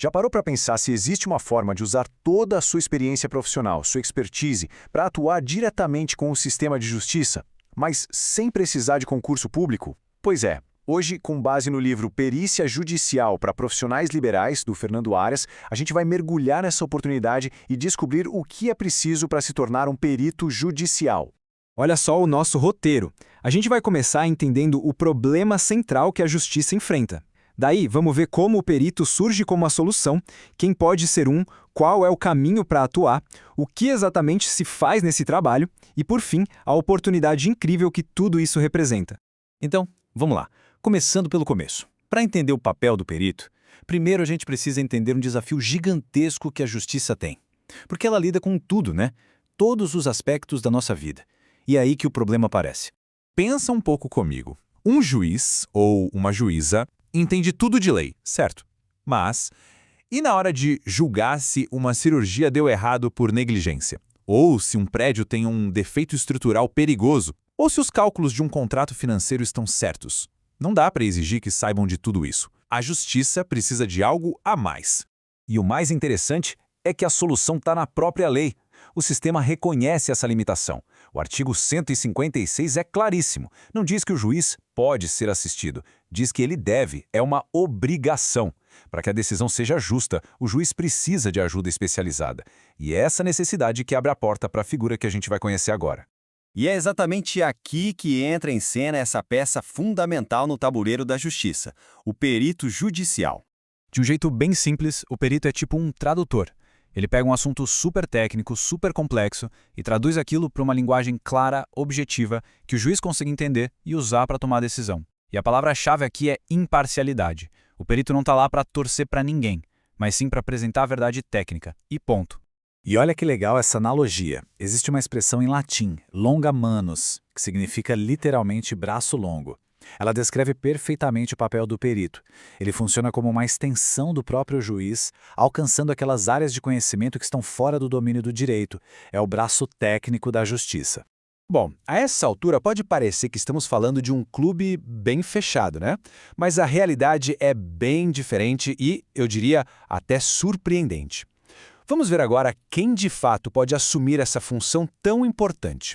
Já parou para pensar se existe uma forma de usar toda a sua experiência profissional, sua expertise, para atuar diretamente com o sistema de justiça, mas sem precisar de concurso público? Pois é. Hoje, com base no livro Perícia Judicial para Profissionais Liberais, do Fernando Arias, a gente vai mergulhar nessa oportunidade e descobrir o que é preciso para se tornar um perito judicial. Olha só o nosso roteiro. A gente vai começar entendendo o problema central que a justiça enfrenta. Daí, vamos ver como o perito surge como a solução, quem pode ser qual é o caminho para atuar, o que exatamente se faz nesse trabalho e, por fim, a oportunidade incrível que tudo isso representa. Então, vamos lá. Começando pelo começo. Para entender o papel do perito, primeiro a gente precisa entender um desafio gigantesco que a justiça tem. Porque ela lida com tudo, né? Todos os aspectos da nossa vida. E é aí que o problema aparece. Pensa um pouco comigo. Um juiz ou uma juíza entende tudo de lei, certo? Mas, e na hora de julgar se uma cirurgia deu errado por negligência? Ou se um prédio tem um defeito estrutural perigoso? Ou se os cálculos de um contrato financeiro estão certos? Não dá para exigir que saibam de tudo isso. A justiça precisa de algo a mais. E o mais interessante é que a solução está na própria lei. O sistema reconhece essa limitação. O artigo 156 é claríssimo. Não diz que o juiz pode ser assistido. Diz que ele deve, é uma obrigação. Para que a decisão seja justa, o juiz precisa de ajuda especializada. E é essa necessidade que abre a porta para a figura que a gente vai conhecer agora. E é exatamente aqui que entra em cena essa peça fundamental no tabuleiro da justiça, o perito judicial. De um jeito bem simples, o perito é tipo um tradutor. Ele pega um assunto super técnico, super complexo e traduz aquilo para uma linguagem clara, objetiva, que o juiz consiga entender e usar para tomar a decisão. E a palavra-chave aqui é imparcialidade. O perito não está lá para torcer para ninguém, mas sim para apresentar a verdade técnica. E ponto. E olha que legal essa analogia. Existe uma expressão em latim, longa manus, que significa literalmente braço longo. Ela descreve perfeitamente o papel do perito. Ele funciona como uma extensão do próprio juiz, alcançando aquelas áreas de conhecimento que estão fora do domínio do direito. É o braço técnico da justiça. Bom, a essa altura pode parecer que estamos falando de um clube bem fechado, né? Mas a realidade é bem diferente e, eu diria, até surpreendente. Vamos ver agora quem de fato pode assumir essa função tão importante.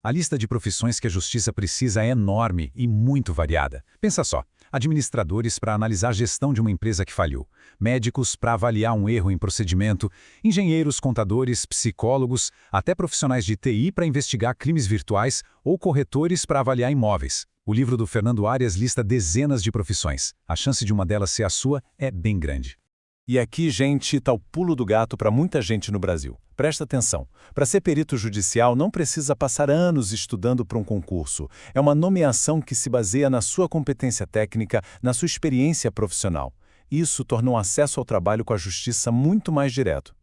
A lista de profissões que a justiça precisa é enorme e muito variada. Pensa só, administradores para analisar a gestão de uma empresa que falhou, médicos para avaliar um erro em procedimento, engenheiros, contadores, psicólogos, até profissionais de TI para investigar crimes virtuais ou corretores para avaliar imóveis. O livro do Fernando Arias lista dezenas de profissões. A chance de uma delas ser a sua é bem grande. E aqui, gente, está o pulo do gato para muita gente no Brasil. Presta atenção. Para ser perito judicial, não precisa passar anos estudando para um concurso. É uma nomeação que se baseia na sua competência técnica, na sua experiência profissional. Isso torna o acesso ao trabalho com a justiça muito mais direto.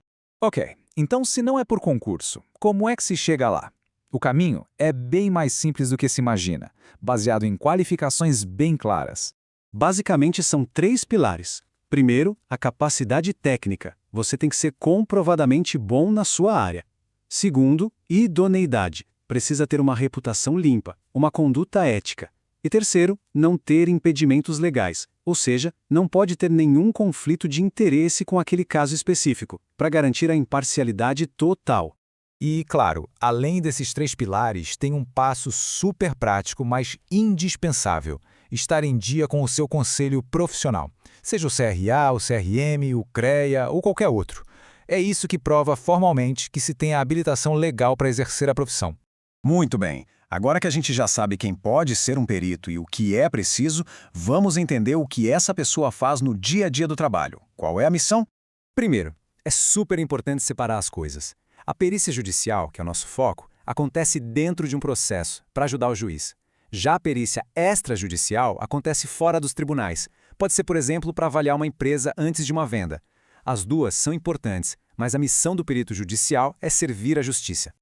Ok, então se não é por concurso, como é que se chega lá? O caminho é bem mais simples do que se imagina, baseado em qualificações bem claras. Basicamente são 3 pilares. Primeiro, a capacidade técnica. Você tem que ser comprovadamente bom na sua área. Segundo, idoneidade. Precisa ter uma reputação limpa, uma conduta ética. E terceiro, não ter impedimentos legais, ou seja, não pode ter nenhum conflito de interesse com aquele caso específico, para garantir a imparcialidade total. E, claro, além desses 3 pilares, tem um passo super prático, mas indispensável: estar em dia com o seu conselho profissional, seja o CRA, o CRM, o CREA ou qualquer outro. É isso que prova formalmente que se tem a habilitação legal para exercer a profissão. Muito bem. Agora que a gente já sabe quem pode ser um perito e o que é preciso, vamos entender o que essa pessoa faz no dia a dia do trabalho. Qual é a missão? Primeiro, é super importante separar as coisas. A perícia judicial, que é o nosso foco, acontece dentro de um processo, para ajudar o juiz. Já a perícia extrajudicial acontece fora dos tribunais. Pode ser, por exemplo, para avaliar uma empresa antes de uma venda. As duas são importantes, mas a missão do perito judicial é servir à justiça.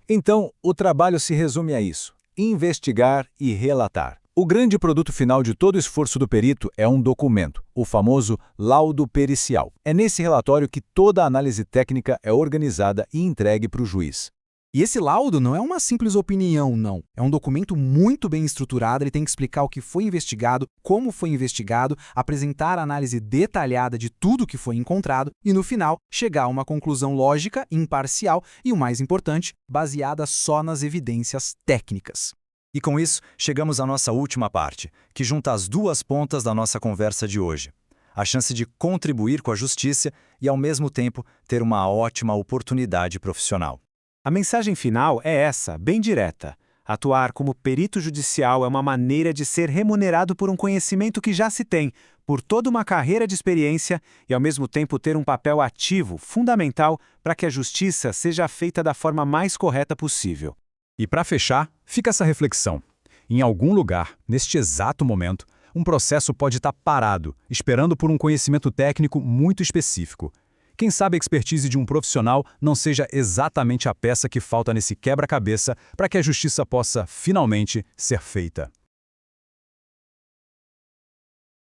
Então, o trabalho se resume a isso: investigar e relatar. O grande produto final de todo o esforço do perito é um documento, o famoso laudo pericial. É nesse relatório que toda a análise técnica é organizada e entregue para o juiz. E esse laudo não é uma simples opinião, não. É um documento muito bem estruturado, ele tem que explicar o que foi investigado, como foi investigado, apresentar a análise detalhada de tudo que foi encontrado e, no final, chegar a uma conclusão lógica, imparcial e, o mais importante, baseada só nas evidências técnicas. E com isso, chegamos à nossa última parte, que junta as duas pontas da nossa conversa de hoje. A chance de contribuir com a justiça e, ao mesmo tempo, ter uma ótima oportunidade profissional. A mensagem final é essa, bem direta. Atuar como perito judicial é uma maneira de ser remunerado por um conhecimento que já se tem, por toda uma carreira de experiência e, ao mesmo tempo, ter um papel ativo, fundamental, para que a justiça seja feita da forma mais correta possível. E para fechar, fica essa reflexão. Em algum lugar, neste exato momento, um processo pode estar parado, esperando por um conhecimento técnico muito específico. Quem sabe a expertise de um profissional não seja exatamente a peça que falta nesse quebra-cabeça para que a justiça possa, finalmente, ser feita.